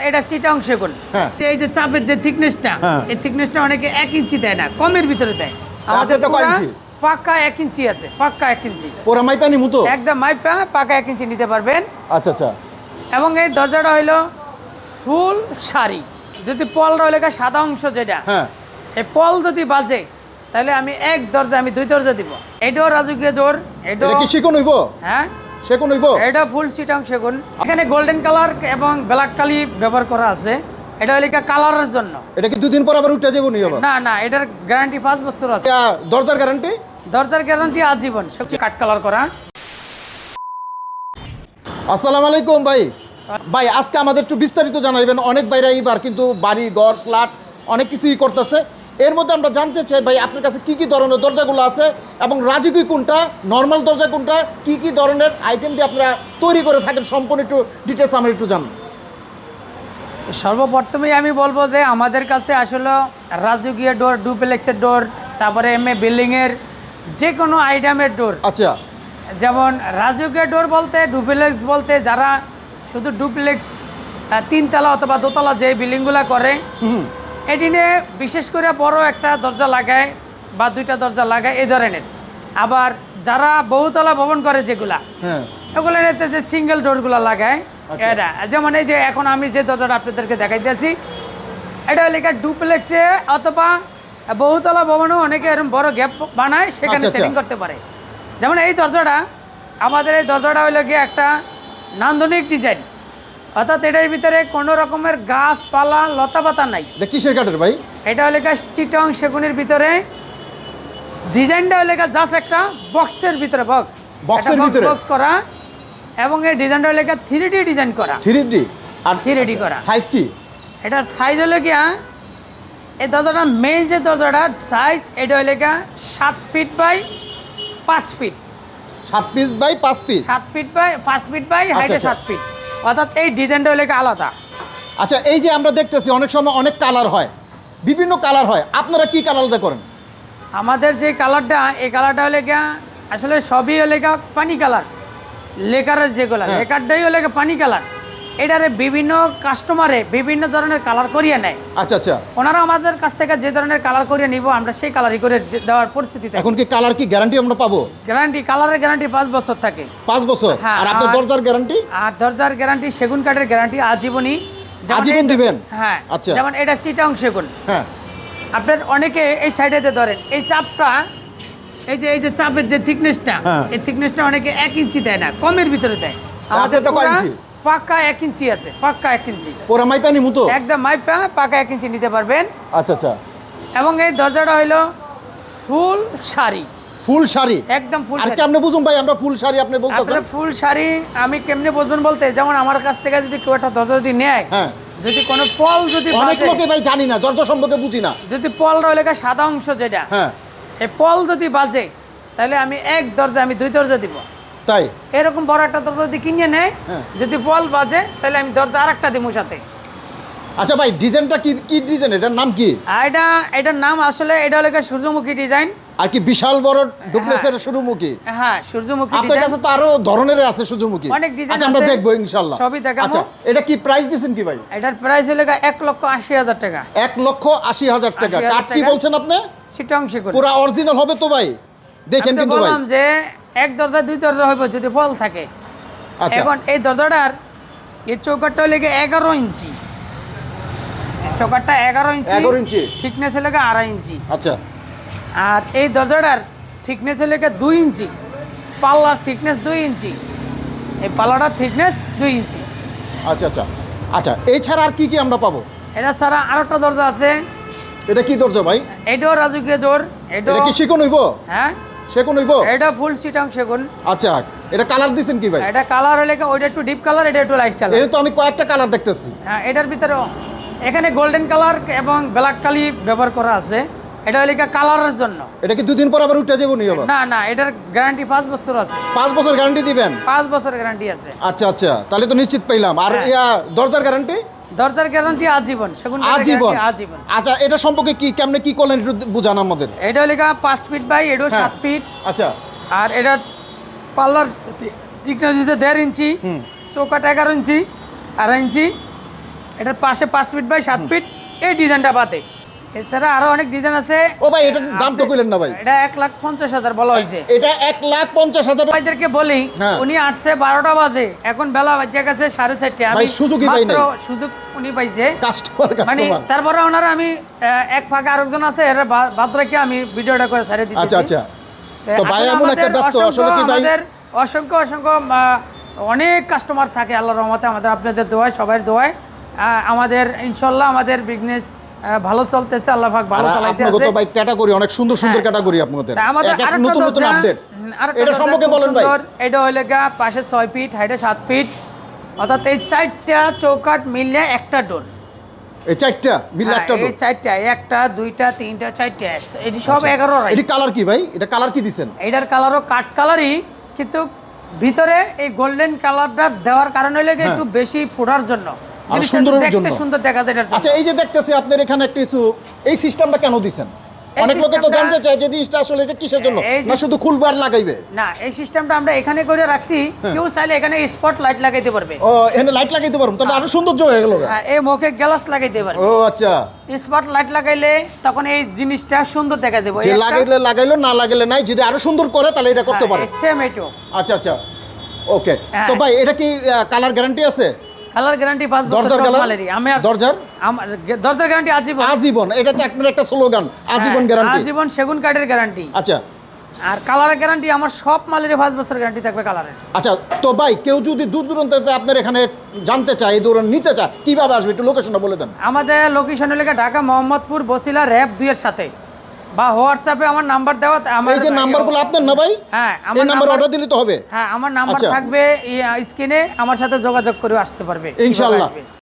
এটা চিটাং সেগুন। এই যে চাপের যে থিকনেসটা, এই থিকনেসটা অনেকে 1 ইঞ্চি দেয় না, কমের ভিতরে দেয়। আমাদের তো পাক্কা 1 ইঞ্চি আছে, পাক্কা 1 ইঞ্চি পুরো মাইপা নিমু তো একদম মাইপা পাক্কা 1 ইঞ্চি নিতে পারবেন। আচ্ছা আচ্ছা। এবং এই দরজাটা হইলো ফুল শাড়ি। যদি পল রইলে সাদা অংশ যেটা, এই পল যদি বাজে তাহলে আমি এক দরজা আমি 2 দরজা দিব। এটাও রাজকীয় ডোর। এটা কি সেগুন হইব? হ্যাঁ সেগুন হইব। এটা ফুল চিটাং সেগুন। এখানে গোল্ডেন কালার এবং ব্ল্যাক কালি ব্যবহার করা আছে। এটা হলো কালারের জন্য। এটা কি 2 দিন পর আবার উঠে যাবো নি আবার? না না, এটার গ্যারান্টি 5 বছর আছে। দরজার গ্যারান্টি? দরজার গ্যারান্টি আজীবন। সবচেয়ে কাট কালার করা। আসসালামু আলাইকুম ভাই। ভাই আজকে আমাদের একটু বিস্তারিত জানাইবেন। অনেক বাইরে এইবার কিন্তু বাড়ি ঘর ফ্ল্যাট অনেক কিছুই করতেছে। এর মধ্যে আমরা জানতে চাই ভাই আপনার কাছে কি কি ধরনের দরজাগুলো আছে এবং রাজকীয় কোনটা, নর্মাল দরজা কোনটা, কি কি ধরনের আইটেম দিয়ে আপনারা তৈরি করে থাকেন, সম্পূর্ণ একটু ডিটেলস আমরা একটু জানুন। সর্বপ্রথমেই আমি বলবো যে আমাদের কাছে আসলে রাজকীয় ডোর, ডুপ্লেক্সের ডোর, তারপরে এমএ বিল্ডিংয়ের যে কোনো আইটেমের ডোর। আচ্ছা। যেমন রাজকীয় ডোর বলতে, ডুপ্লেক্স বলতে যারা শুধু ডুপ্লেক্স 3 তলা অথবা 2 তলা যে বিল্ডিংগুলো করে, এটিনে বিশেষ করে বড় একটা দরজা লাগায় বা 2টা দরজা লাগায় এই ধরনের। আবার যারা বহুতলা ভবন করে যেগুলা, এগুলোর এতে যে সিঙ্গেল ডোরগুলো লাগায় এটা। যেমন এই যে এখন আমি যে দরজাটা আপনাদেরকে দেখাইতেছি, এটা লেখা ডুপ্লেক্সে অথবা বহুতলা ভবনেও অনেকে এরকম বড় গ্যাপ বানায়, সেখানে সেটিং করতে পারে। যেমন এই দরজাটা, আমাদের এই দরজাটা হইল গিয়ে একটা নান্দনিক ডিজাইন, অর্থাৎ এটার ভিতরে কোনো রকমের গাছপালা লতা পাতা নাই। কিসের কাঠের ভাই? এটা হইল চিটাং সেগুনের ভিতরে। ডিজাইনটা হইল জাস্ট একটা বক্সের ভিতরে, বক্স করা। এবং এই ডিজাইনটা হইল 3D ডিজাইন করা। 3D আর 3D করা। সাইজ কি? এটার সাইজ হইল গিয়া, এই দরজাটা মেইন যে দরজাটার সাইজ, এটা হইল গিয়া 7 feet by 5 feet. 7 feet by 5 feet. 7 feet by 5 feet by হাইটে 7 ফিট। অর্থাৎ এই ডিজাইনটা হইল আলাদা। আচ্ছা, এই যে আমরা দেখতেছি অনেক সময় অনেক কালার হয়, বিভিন্ন কালার হয়, আপনারা কি কালারটা করেন? আমাদের যে কালারটা, এই কালারটা হলে গিয়া আসলে সবই হলে গিয়া পানি কালার। লেকারের যেগুলো, লেকারটাই হলে পানি কালার। এটারে বিভিন্ন কাস্টমারে বিভিন্ন ধরনের কালার করিয়ে নেয়। আচ্ছা আচ্ছা। ওনারা আমাদের কাছ থেকে যে ধরনের কালার করিয়ে নিব, আমরা সেই কালারই করে দেওয়ার পরিস্থিতি। এখন কি কালার কি গ্যারান্টি আমরা পাবো? গ্যারান্টি, কালারের গ্যারান্টি 5 বছর থাকে। 5 বছর? আর আপনার দরজার গ্যারান্টি? আর দরজার গ্যারান্টি সেগুন কাঠের গ্যারান্টি আজীবনই। আজীবন দিবেন? হ্যাঁ। আচ্ছা। যেমন এটা চিটাং সেগুন। হ্যাঁ। আপনার অনেকে এই সাইডেতে ধরেন, এই চাপটা, এই যে চাপের যে থিকনেসটা, এই থিকনেসটা অনেকে 1 ইঞ্চি দেয় না, কমের ভিতরে দেয়। আমাদের তো পাক্কা 1 ইঞ্চি আছে, পাক্কা 1 ইঞ্চি পুরো মাইপা নিমু তো একদম মাইপা পাক্কা 1 ইঞ্চি নিতে পারবেন। আচ্ছা আচ্ছা। এবং এই দরজাটা হইলো ফুল শাড়ি। ফুল শাড়ি? একদম ফুল শাড়ি। আর কেমনে বুঝুম ভাই আমরা ফুল শাড়ি? আপনি বলতেছেন ফুল শাড়ি আমি কেমনে বুঝবেন বলতে, যেমন আমার কাছ থেকে যদি কেউ একটা দরজা যদি নেয়, যদি কোনো পল যদি অনেক লোকে ভাই জানি না, দরজা সম্পর্কে বুঝি না, যদি পল রইলে সাদা অংশ যেটা, এই পল যদি বাজে তাহলে আমি এক দরজা আমি 2 দরজা দিব। তাই এরকম বড় একটা দরজা যদি কিনে নেয়, যদি পল বাজে তাহলে আমি দরজা আরেকটা দিব সাথে। আচ্ছা ভাই, ডিজাইনটা কি কি ডিজাইন? এটার নাম কি? এটার নাম আসলে এটা হলো সূর্যমুখী ডিজাইন। আর কি বিশাল বড় ডুপ্লেক্সের সূর্যমুখী? হ্যাঁ, সূর্যমুখী। আপনার কাছে তো আরো ধরনের আছে সূর্যমুখী, অনেক ডিজাইন আছে। আচ্ছা আমরা দেখবো ইনশাআল্লাহ, সবই দেখাবো। আচ্ছা, এটা কি প্রাইস দিবেন কি ভাই? এটার প্রাইস হলো 1,80,000 টাকা। 1,80,000 টাকা। কাট কি বলছেন আপনি? চিটাং সেগুন। পুরো অরিজিনাল হবে তো ভাই? দেখেন কিন্তু ভাই, বললাম যে এক দরজা 2 দরজা হবে যদি ফল থাকে। আচ্ছা। এখন এই দরজাটার এই চৌকাটটা হলো 11 ইঞ্চি। চৌকাটটা 11 ইঞ্চি। থিকনেস হলো 2.5 ইঞ্চি। আচ্ছা। আর এই দরজাটার থিকনেস হলো 2 ইঞ্চি। পাল্লার থিকনেস 2 ইঞ্চি। এই পাল্লাটার থিকনেস 2 ইঞ্চি। আচ্ছা আচ্ছা আচ্ছা। এছাড়া আর কি কি আমরা পাবো? এটা ছাড়া আরেকটা দরজা আছে। এটা কি দরজা ভাই? এটাও রাজকীয় ডোর। এটা কি সেগুন হইব? হ্যাঁ, সেগুন হইব। এটা ফুল চিটাং সেগুন। আচ্ছা, এটা কালার দিবেন কি ভাই? এটা কালার হলে ওইটা একটু ডিপ কালার, এটা একটু লাইট কালার। এটা তো আমি কয়েকটা কালার দেখতেছি। হ্যাঁ, এটার ভিতরে এখানে গোল্ডেন কালার এবং ব্ল্যাক কালি ব্যবহার করা আছে। এটা হলো কালারের জন্য। এটা কি 2 দিন পর আবার উঠে যাবো নি আবার? না না, এটার গ্যারান্টি 5 বছর আছে। 5 বছর গ্যারান্টি দিবেন? 5 বছরের গ্যারান্টি আছে। আচ্ছা আচ্ছা, তাহলে তো নিশ্চিত পাইলাম। আর দরজার গ্যারান্টি? দরজার গ্যারান্টি আজীবন। সেগুন আজীবন? আজীবন। আচ্ছা, এটা সম্পর্কে কি কেমনে কি করলেন একটু বুঝান আমাদের। এটা হলো 5 ফিট বাই, এটা 7 ফিট। আচ্ছা। আর এটা পাল্লার থিকনেস হচ্ছে 1.5 ইঞ্চি। চৌকাট 11 ইঞ্চি, 2.5 ইঞ্চি। এটার পাশে 5 ফিট বাই 7 ফিট এই ডিজাইনটা বাদে। এছাড়া আরো অনেক ডিজাইন আছে। ও ভাই এটার দাম তো কইলেন না ভাই। এটা 1,50,000 বলা হয়েছে। এটা 1,50,000 ভাইদেরকে বলি হ্যাঁ। উনি আসছে 12টা বাজে, এখন বেলা বাজে গেছে 4:30। ভাই, সুযোগই পাই নাই। সুযোগ উনি পাইছে কাস্টমার মানে কাস্টমার। তারপরে ওনারা আমি এক ফাঁকে আরেকজন আছে এরা বাদ রেখে আমি ভিডিওটা করে ছেড়ে দিতেছি। আচ্ছা আচ্ছা। তো ভাই এমন একটা ব্যস্ত আসলে কি ভাই আমাদের অসংখ্য অনেক কাস্টমার থাকে আল্লাহর রহমতে, আমাদের আপনাদের দোয়ায় সবার দোয়ায় আমাদের ইনশাআল্লাহ আমাদের বিজনেস ভালো চলতেছে, আল্লাহ পাক ভালো চালাইতে আপনাদের আছে। তো ভাই ক্যাটাগরি অনেক সুন্দর সুন্দর ক্যাটাগরি আপনাদের। তা আমাদের এক এক আরেকটা নতুন নতুন দরজা, আপডেট। আরেকটা এটা দরজা সম্পর্কে খুব বলেন ভাই। সুন্দর। এটা হইলে গা পাশে 6 ফিট, হাইটে 7 ফিট, অর্থাৎ এই 4টা চৌকাঠ মিললে একটা ডোর। এই চারটা মিলে একটা এই 4টা, 1টা 2টা 3টা 4টা, এটি সব 11 রাইট। এটি কালার কি ভাই? এটা কালার কি দিবেন? এটার কালারও কাঠ কালারই, কিন্তু ভিতরে এই গোল্ডেন কালারটা দেওয়ার কারণ হইলে গিয়ে একটু বেশি ফোটার জন্য, জিনিসটা সুন্দরের দেখতে জন্য। সুন্দর দেখা যায় এটার জন্য। আচ্ছা এই যে দেখতেছি আপনার এখানে একটা কিছু এই সিস্টেমটা কেন দিবেন? এই অনেক লোকে তো সিস্টেমটা- জানতে চায় যে জিনিসটা আসলে এটা কিসের জন্য, এই যে- না শুধু খুলবে আর লাগাইবে? না, এই সিস্টেমটা আমরা এখানে করে রাখছি, কেউ চাইলে এখানে স্পট লাইট লাগাইতে পারবে। ও এখানে লাইট লাগাইতে পারবো, তাহলে আরো সৌন্দর্য হয়ে গেল। এই মুখে গ্লাস লাগাইতে পারবে। ও আচ্ছা, স্পট লাইট লাগাইলে তখন এই জিনিসটা সুন্দর দেখা দেবো। যে লাগাইলে লাগাইলো, না লাগাইলে নাই, যদি আরো সুন্দর করে তাহলে এটা করতে পারে। সেম এটো। আচ্ছা আচ্ছা, ওকে। হ্যাঁ। তো ভাই এটা কি কালার গ্যারান্টি আছে? কালার গ্যারান্টি 5 বছর দরজার সব কালার? মালেরই। আমি আর দরজার আমার দরজার গ্যারান্টি আজীবন। আজীবন, এটা তো আপনার একটা স্লোগান, আজীবন গ্যারান্টি। আজীবন সেগুন কাঠের গ্যারান্টি। আচ্ছা আর কালারের গ্যারান্টি আমার সব মালেরই 5 বছর গ্যারান্টি থাকবে কালারের। আচ্ছা। তো ভাই কেউ যদি দূর দূরান্তে আপনার এখানে জানতে চায়, এই ধরুন নিতে চায়, কিভাবে আসবে একটু লোকেশনটা বলে দেন। আমাদের লোকেশন হলে ঢাকা মোহাম্মদপুর বসিলা র‍্যাব 2 এর সাথে, বা হোয়াটসঅ্যাপে আমার নাম্বার দেওয়া। এই যে নাম্বারগুলো আপনার না ভাই? হ্যাঁ, এই আমার নাম্বার অর্ডার দিলে তো হবে? হ্যাঁ, আমার নাম্বার আচ্ছা। থাকবে স্ক্রিনে, আমার সাথে যোগাযোগ করে আসতে পারবে। ইনশাআল্লাহ। কিভাবে আসবে।